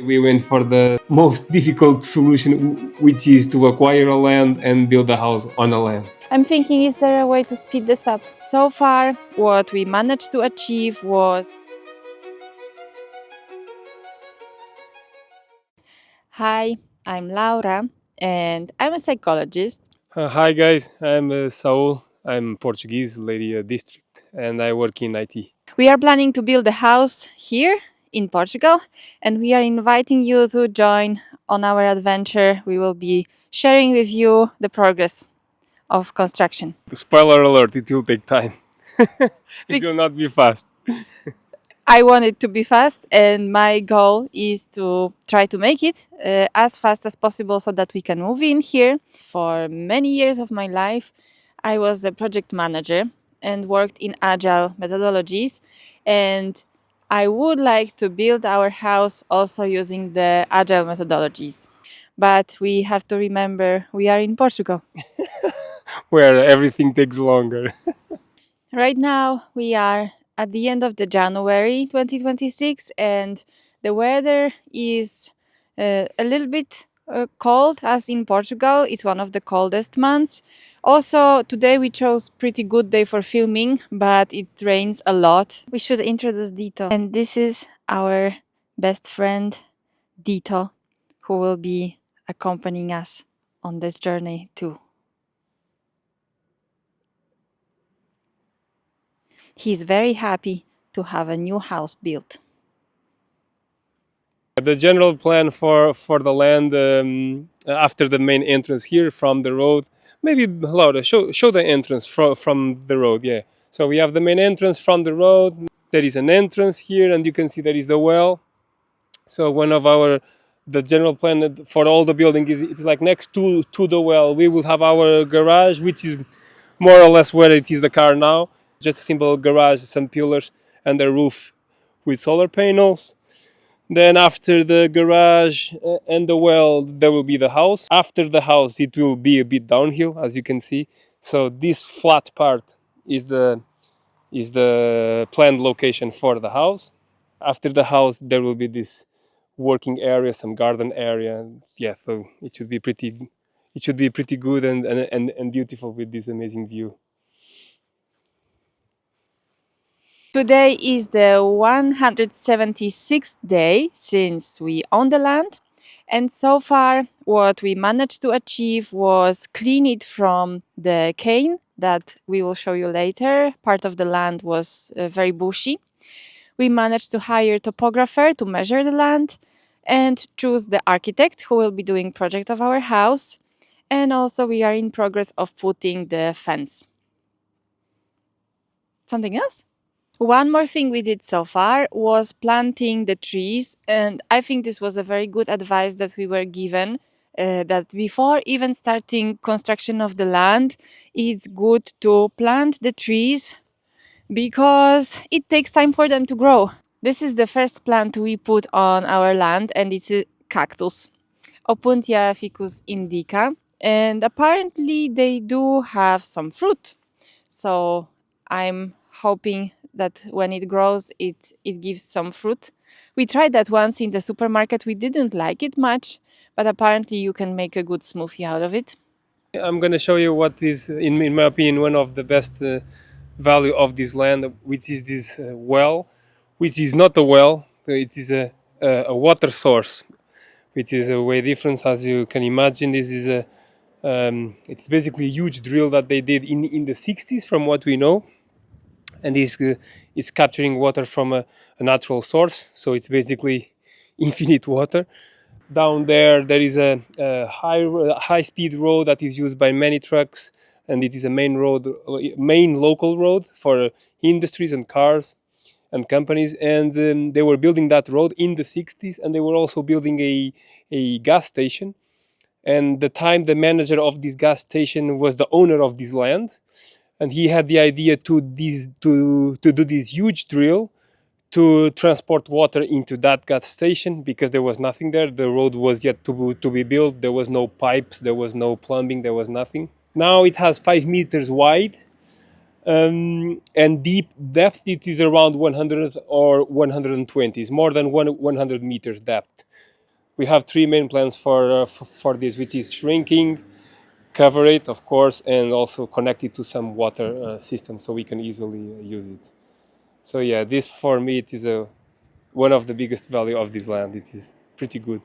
We went for the most difficult solution, which is to acquire a land and build a house on a land. I'm thinking, is there a way to speed this up? So far, what we managed to achieve was... Hi, I'm Laura, and I'm a psychologist. Hi guys, I'm Saul. I'm Portuguese, Leiria district, and I work in IT. We are planning to build a house here in Portugal, and we are inviting you to join on our adventure. We will be sharing with you the progress of construction. Spoiler alert, it will take time. It will not be fast. I want it to be fast, and my goal is to try to make it as fast as possible so that we can move in here. For many years of my life, I was a project manager and worked in agile methodologies, and I would like to build our house also using the agile methodologies. But we have to remember we are in Portugal. Where everything takes longer. Right now, we are at the end of the January 2026, and the weather is a little bit cold, as in Portugal. It's one of the coldest months. Also, today we chose pretty good day for filming, but it rains a lot. We should introduce Dito. And this is our best friend, Dito, who will be accompanying us on this journey too. He's very happy to have a new house built. The general plan for the land after the main entrance here from the road. Maybe Laura, show the entrance from the road. Yeah. So we have the main entrance from the road. There is an entrance here, and you can see there is the well. So the general plan for all the building is it's like next to the well. We will have our garage, which is more or less where it is the car now. Just a simple garage, some pillars, and a roof with solar panels. Then after the garage and the well, there will be the house. After the house, it will be a bit downhill, as you can see. So this flat part is the planned location for the house. After the house, there will be this working area, some garden area. Yeah, so it should be pretty good and beautiful with this amazing view. Today is the 176th day since we own the land, and so far what we managed to achieve was clean it from the cane that we will show you later. Part of the land was very bushy. We managed to hire a topographer to measure the land and choose the architect who will be doing project of our house, and also we are in progress of putting the fence. Something else? One more thing we did so far was planting the trees, and I think this was a very good advice that we were given, that before even starting construction of the land, it's good to plant the trees because it takes time for them to grow. This is the first plant we put on our land, and it's a cactus, Opuntia ficus indica, and apparently they do have some fruit. So I'm hoping that when it grows, it gives some fruit. We tried that once in the supermarket. We didn't like it much, but apparently you can make a good smoothie out of it. I'm going to show you what is, in my opinion, one of the best value of this land, which is this well, which is not a well, it is a water source, which is a way different, as you can imagine. This is it's basically a huge drill that they did in the 60s, from what we know, and it's capturing water from a natural source, so it's basically infinite water. Down there is a high speed road that is used by many trucks, and it is a main local road for industries and cars and companies. And they were building that road in the 60s, and they were also building a gas station. And the manager of this gas station was the owner of this land, and he had the idea to do this huge drill to transport water into that gas station, because there was nothing there. The road was yet to be built. There was no pipes, there was no plumbing, there was nothing. Now it has 5 meters wide, and deep depth it is around 100 or 120. It's more than 100 meters depth. We have three main plans for this, which is shrinking, cover it, of course, and also connect it to some water system so we can easily use it. So yeah, this for me it is one of the biggest value of this land. It is pretty good.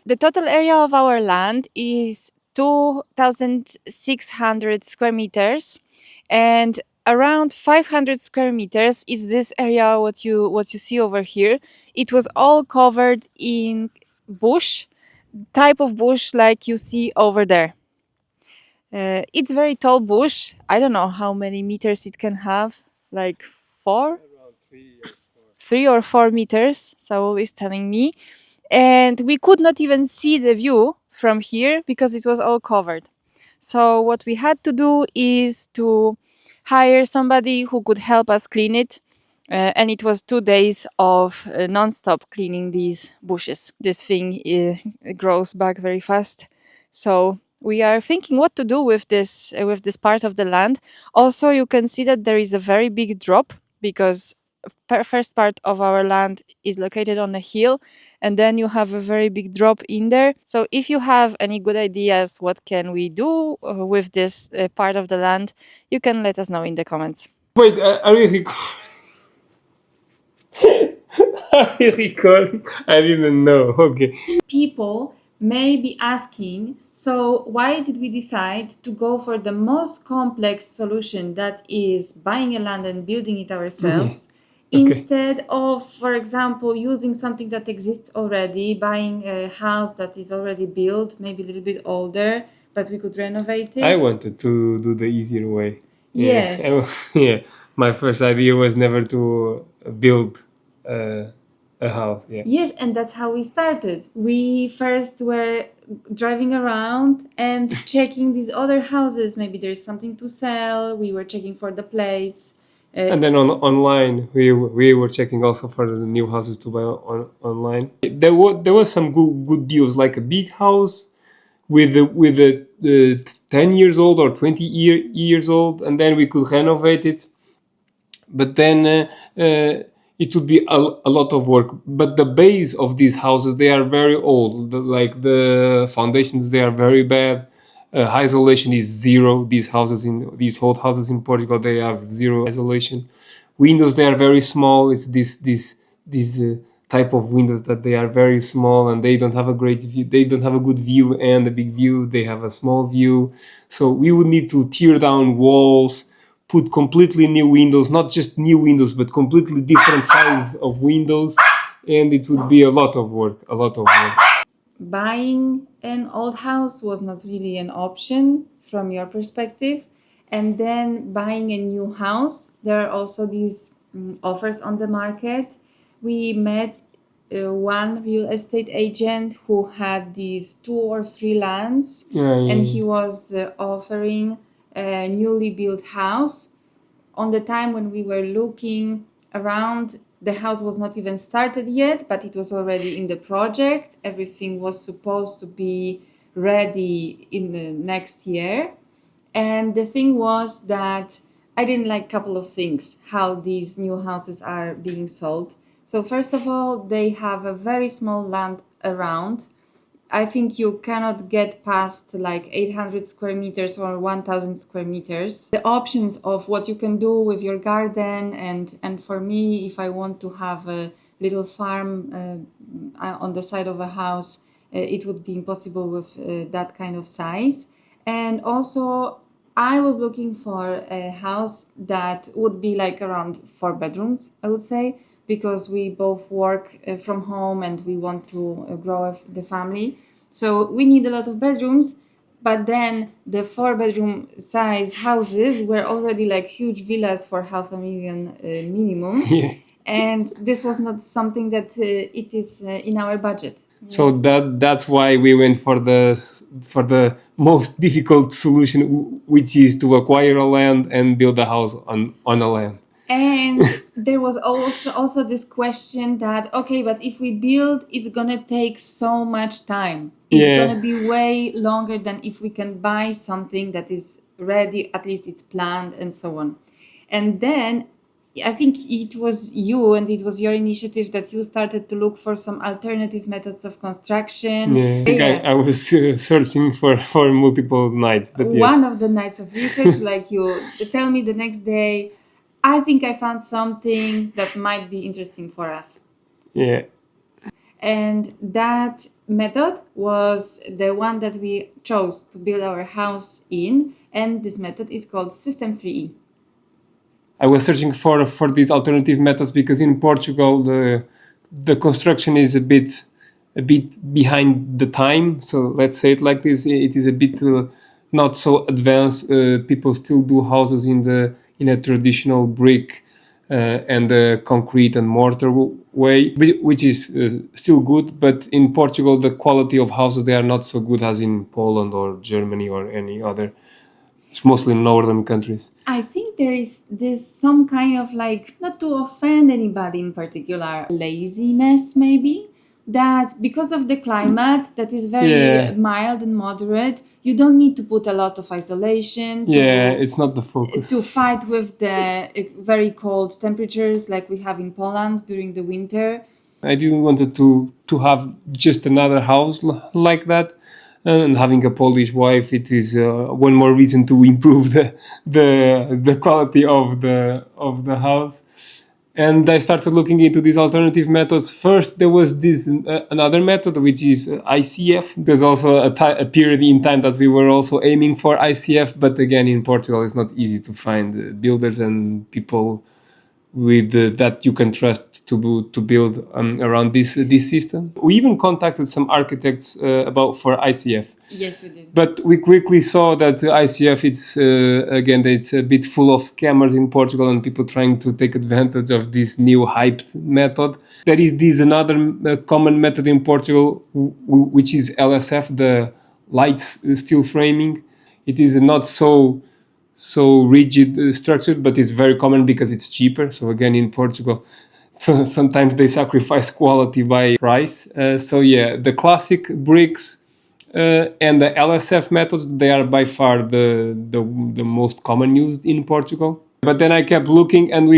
The total area of our land is 2,600 square meters, and around 500 square meters is this area what you see over here. It was all covered in bush, type of bush like you see over there. It's very tall bush. I don't know how many meters it can have, like four, 3 or 4 meters. Saul is telling me, and we could not even see the view from here because it was all covered. So what we had to do is to hire somebody who could help us clean it. And it was 2 days of non-stop cleaning these bushes. This thing grows back very fast. So we are thinking what to do with this part of the land. Also, you can see that there is a very big drop because first part of our land is located on a hill, and then you have a very big drop in there. So if you have any good ideas what can we do with this part of the land, you can let us know in the comments. Wait, are you are you recording? I didn't know. Okay. People may be asking, so why did we decide to go for the most complex solution, that is buying a land and building it ourselves, instead of, for example, using something that exists already, buying a house that is already built, maybe a little bit older, but we could renovate it? I wanted to do the easier way. Yes. Yeah. My first idea was never to build a house. Yeah. Yes, and that's how we started. We first were driving around and checking these other houses. Maybe there's something to sell. We were checking for the plates. And then online, we were checking also for the new houses to buy online. There was some good deals, like a big house with the 10 years old or 20 years old, and then we could renovate it. But then it would be a lot of work. But the base of these houses, they are very old. Like the foundations, they are very bad. Isolation is zero. These old houses in Portugal, they have zero isolation. Windows, they are very small. It's this type of windows that they are very small and they don't have a great view. They don't have a good view and a big view. They have a small view. So we would need to tear down walls, put completely new windows, not just new windows, but completely different size of windows, and it would be a lot of work. Buying an old house was not really an option from your perspective, and then buying a new house, there are also these offers on the market. We met one real estate agent who had these 2 or 3 lands, and he was offering a newly built house. On the time when we were looking around, the house was not even started yet, but it was already in the project. Everything was supposed to be ready in the next year. And the thing was that I didn't like a couple of things, how these new houses are being sold. So first of all, they have a very small land around. I think you cannot get past like 800 square meters or 1000 square meters. The options of what you can do with your garden, and for me, if I want to have a little farm on the side of a house, it would be impossible with that kind of size. And also, I was looking for a house that would be like around 4 bedrooms, I would say, because we both work from home and we want to grow the family. So we need a lot of bedrooms, but then the 4 bedroom size houses were already like huge villas for 500,000 minimum. Yeah. And this was not something that it is in our budget. So that's why we went for the most difficult solution, which is to acquire a land and build a house on a land. And there was also this question that, okay, but if we build, it's gonna take so much time. It's gonna be way longer than if we can buy something that is ready, at least it's planned and so on. And then I think it was you and it was your initiative that you started to look for some alternative methods of construction. Yeah, I think I was searching for multiple nights, but yes. One of the nights of research, like you tell me the next day, I think I found something that might be interesting for us. Yeah. And that method was the one that we chose to build our house in, and this method is called System 3E. I was searching for these alternative methods because in Portugal the construction is a bit behind the time. So let's say it like this: it is a bit not so advanced. People still do houses in a traditional brick and concrete and mortar way, which is still good. But in Portugal, the quality of houses they are not so good as in Poland or Germany or any other. It's mostly northern countries. I think there's some kind of, like, not to offend anybody in particular, laziness maybe, that because of the climate that is very mild and moderate, you don't need to put a lot of isolation. It's not the focus. To fight with the very cold temperatures like we have in Poland during the winter. I didn't want to have just another house like that. And having a Polish wife, it is one more reason to improve the quality of the house. And I started looking into these alternative methods. First, there was this another method, which is ICF. There's also a period in time that we were also aiming for ICF, but again, in Portugal, it's not easy to find builders and people with that you can trust to build around this system. We even contacted some architects for ICF. Yes, we did. But we quickly saw that ICF, it's a bit full of scammers in Portugal and people trying to take advantage of this new hyped method. There is this another common method in Portugal, which is LSF, the light steel framing. It is not so rigid structured, but it's very common because it's cheaper. So again, in Portugal, sometimes they sacrifice quality by price. The classic bricks and the LSF methods, they are by far the most common used in Portugal. But then I kept looking and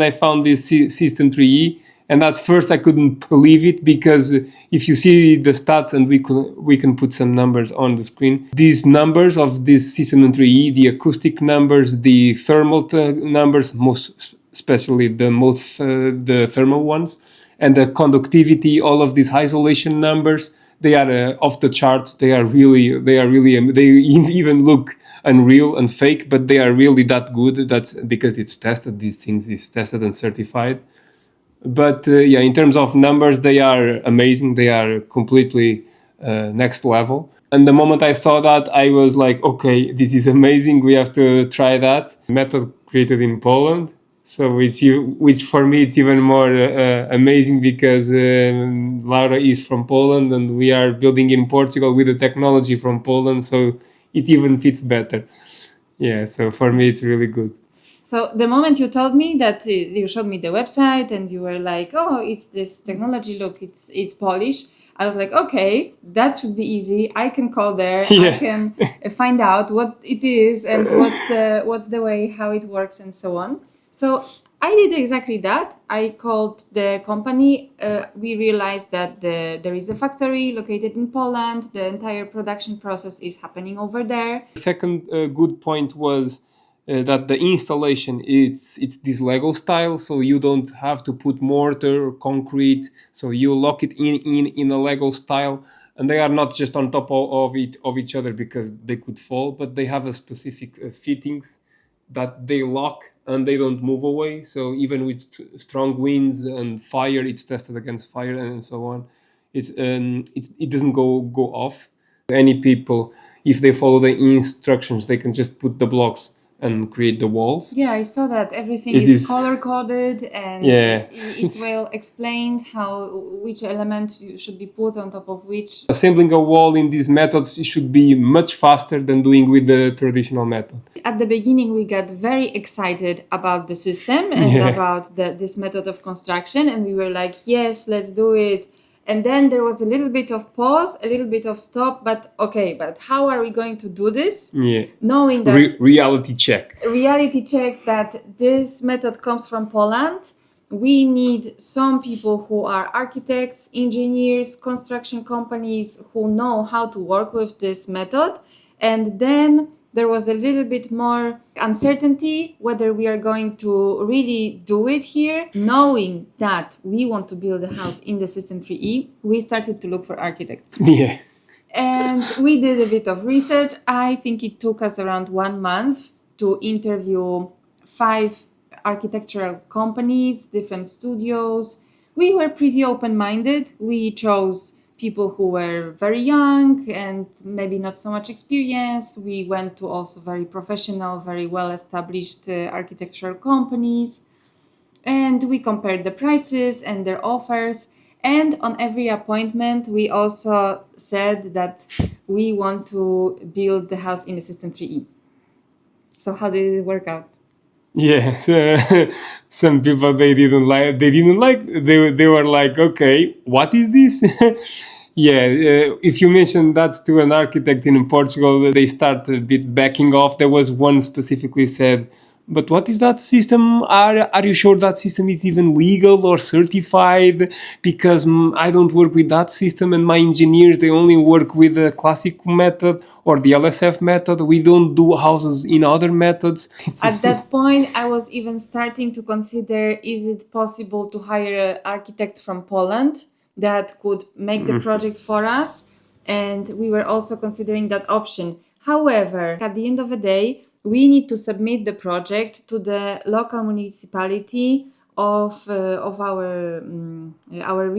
I found this System 3E. And at first I couldn't believe it because if you see the stats, and we can put some numbers on the screen, these numbers of this System 3E, the acoustic numbers, the thermal numbers, most especially the thermal ones, and the conductivity, all of these isolation numbers, they are off the charts. They even look unreal and fake, but they are really that good. That's because it's tested. These things is tested and certified. But in terms of numbers, they are amazing. They are completely next level. And the moment I saw that, I was like, okay, this is amazing. We have to try that. Method created in Poland. So which for me, it's even more amazing because Laura is from Poland and we are building in Portugal with the technology from Poland. So it even fits better. Yeah, so for me, it's really good. So the moment you told me that you showed me the website and you were like, oh, it's this technology, look, it's Polish. I was like, okay, that should be easy. I can call there. I can find out what it is and what's the way, how it works and so on. So I did exactly that. I called the company. We realized that there is a factory located in Poland. The entire production process is happening over there. The second good point was that the installation, it's this Lego style, so you don't have to put mortar or concrete, so you lock it in a Lego style, and they are not just on top of each other because they could fall, but they have a specific fittings that they lock and they don't move away. So even with strong winds and fire, it's tested against fire and so on. It doesn't go off. Any people, if they follow the instructions, they can just put the blocks and create the walls. Yeah, I saw that everything is color coded and it's well explained which element should be put on top of which. Assembling a wall in these methods should be much faster than doing with the traditional method. At the beginning, we got very excited about the system and about this method of construction, and we were like, yes, let's do it. And then there was a little bit of pause, a little bit of stop, but okay, but how are we going to do this? Yeah. Knowing that Reality check. reality check that this method comes from Poland. We need some people who are architects, engineers, construction companies who know how to work with this method. And then there was a little bit more uncertainty whether we are going to really do it here. Knowing that we want to build a house in the System 3E, we started to look for architects. Yeah. And we did a bit of research. I think it took us around 1 month to interview 5 architectural companies, different studios. We were pretty open-minded. We chose people who were very young and maybe not so much experience. We went to also very professional, very well-established architectural companies. And we compared the prices and their offers. And on every appointment, we also said that we want to build the house in the System 3E. So how did it work out? Yes, some people they were like, okay, what is this? Yeah, if you mention that to an architect in Portugal, they start a bit backing off. There was one specifically said, but what is that system? Are you sure that system is even legal or certified? Because I don't work with that system, and my engineers, they only work with the classic method or the LSF method. We don't do houses in other methods. At that point, I was even starting to consider, is it possible to hire an architect from Poland that could make the project for us? And we were also considering that option. However, at the end of the day, we need to submit the project to the local municipality of our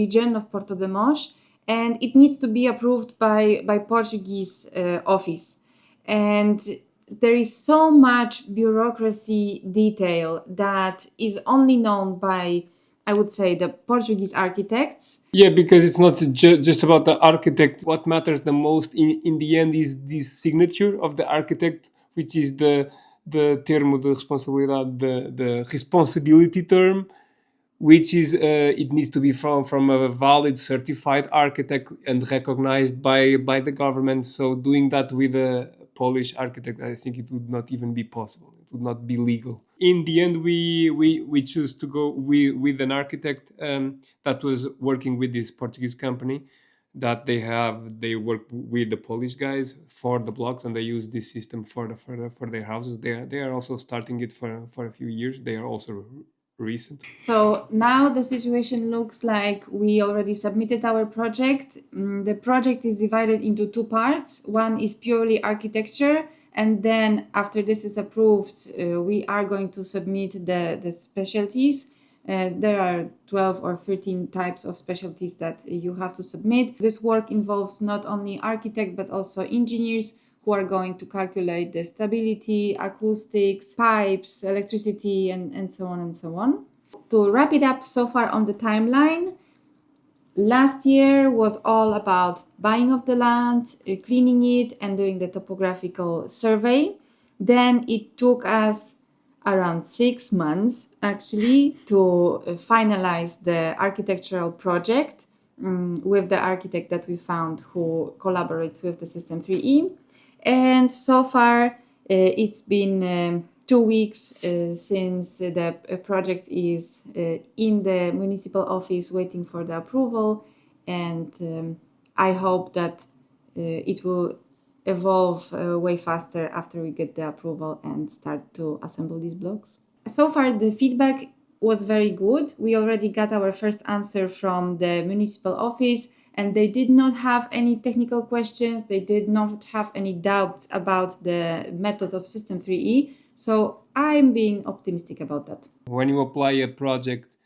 region of Porto de Mos, and it needs to be approved by Portuguese office. And there is so much bureaucracy detail that is only known by, I would say, the Portuguese architects. Yeah, because it's not just about the architect. What matters the most in the end is this signature of the architect, which is the termo de responsabilidade, the responsibility term, which is it needs to be from a valid certified architect and recognized by the government. So doing that with a Polish architect, I think it would not even be possible. It would not be legal. In the end, we choose to go with an architect that was working with this Portuguese company that they work with the Polish guys for the blocks, and they use this system for their houses. They are also starting it for a few years. They are also recent. So now the situation looks like we already submitted our project. The project is divided into 2 parts. One is purely architecture, and then after this is approved, we are going to submit the specialties. There are 12 or 13 types of specialties that you have to submit. This work involves not only architects but also engineers who are going to calculate the stability, acoustics, pipes, electricity, and so on and so on. To wrap it up so far on the timeline, last year was all about buying of the land, cleaning it, and doing the topographical survey. Then it took us around 6 months actually to finalize the architectural project with the architect that we found who collaborates with the System 3E. And so far, it's been 2 weeks since the project is in the municipal office waiting for the approval. And I hope that it will evolve way faster after we get the approval and start to assemble these blocks. So far, the feedback was very good. We already got our first answer from the municipal office, and they did not have any technical questions. They did not have any doubts about the method of System 3E. So I'm being optimistic about that. When you apply a project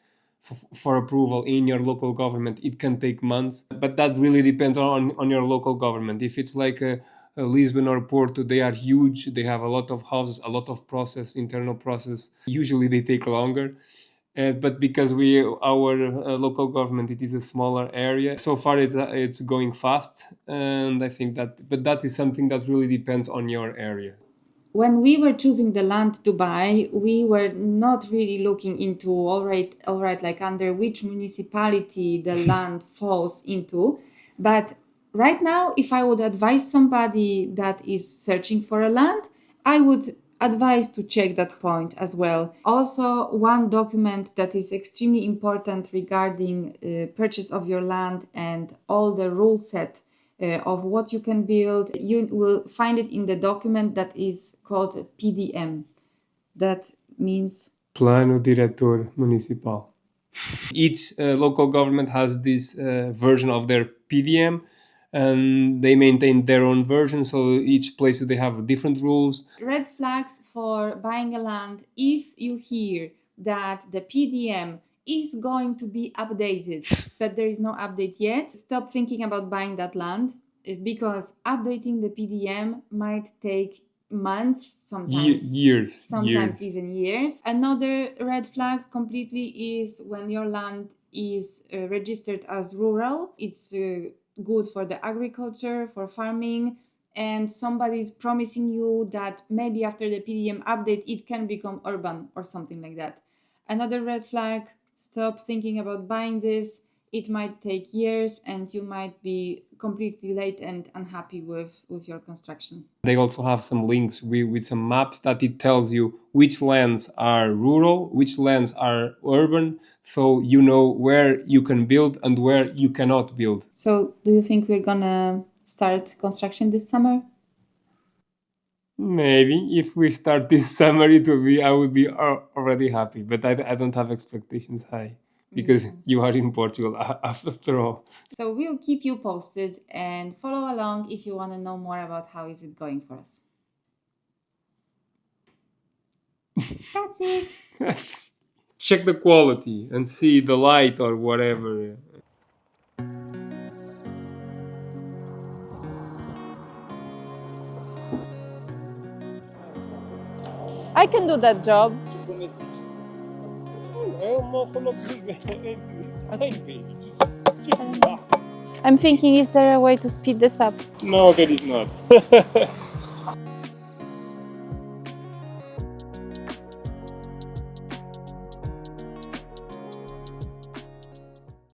for approval in your local government, it can take months, but that really depends on your local government. If it's like a Lisbon or Porto, they are huge. They have a lot of houses, a lot of internal process. Usually they take longer. But because our local government, it is a smaller area. So far, it's going fast, and I think that. But that is something that really depends on your area. when we were choosing the land to buy, we were not really looking into all right, like under which municipality the land falls into. But right now, if I would advise somebody that is searching for a land, I would advise to check that point as well. Also, one document that is extremely important regarding purchase of your land and all the rule set of what you can build, you will find it in the document that is called PDM. That means Plano Diretor Municipal. Each local government has this version of their PDM, and they maintain their own version, so each place they have different rules. Red flags for buying a land: if you hear that the PDM is going to be updated but there is no update yet, stop thinking about buying that land, because updating the PDM might take months, sometimes years. even years. Another red flag completely is when your land is registered as rural. It's good for the agriculture, for farming, and somebody is promising you that maybe after the PDM update it can become urban or something like that. Another red flag: stop thinking about buying this. It might take years and you might be completely late and unhappy with your construction. They also have some links with some maps that it tells you which lands are rural, which lands are urban, so you know where you can build and where you cannot build. So, do you think we're gonna start construction this summer? Maybe if we start this summer, I would be already happy. But I don't have expectations high because you are in Portugal after all. So we'll keep you posted and follow along if you want to know more about how is it going for us. That's it. Check the quality and see the light or whatever. I can do that job. I'm thinking, is there a way to speed this up? No, there is not.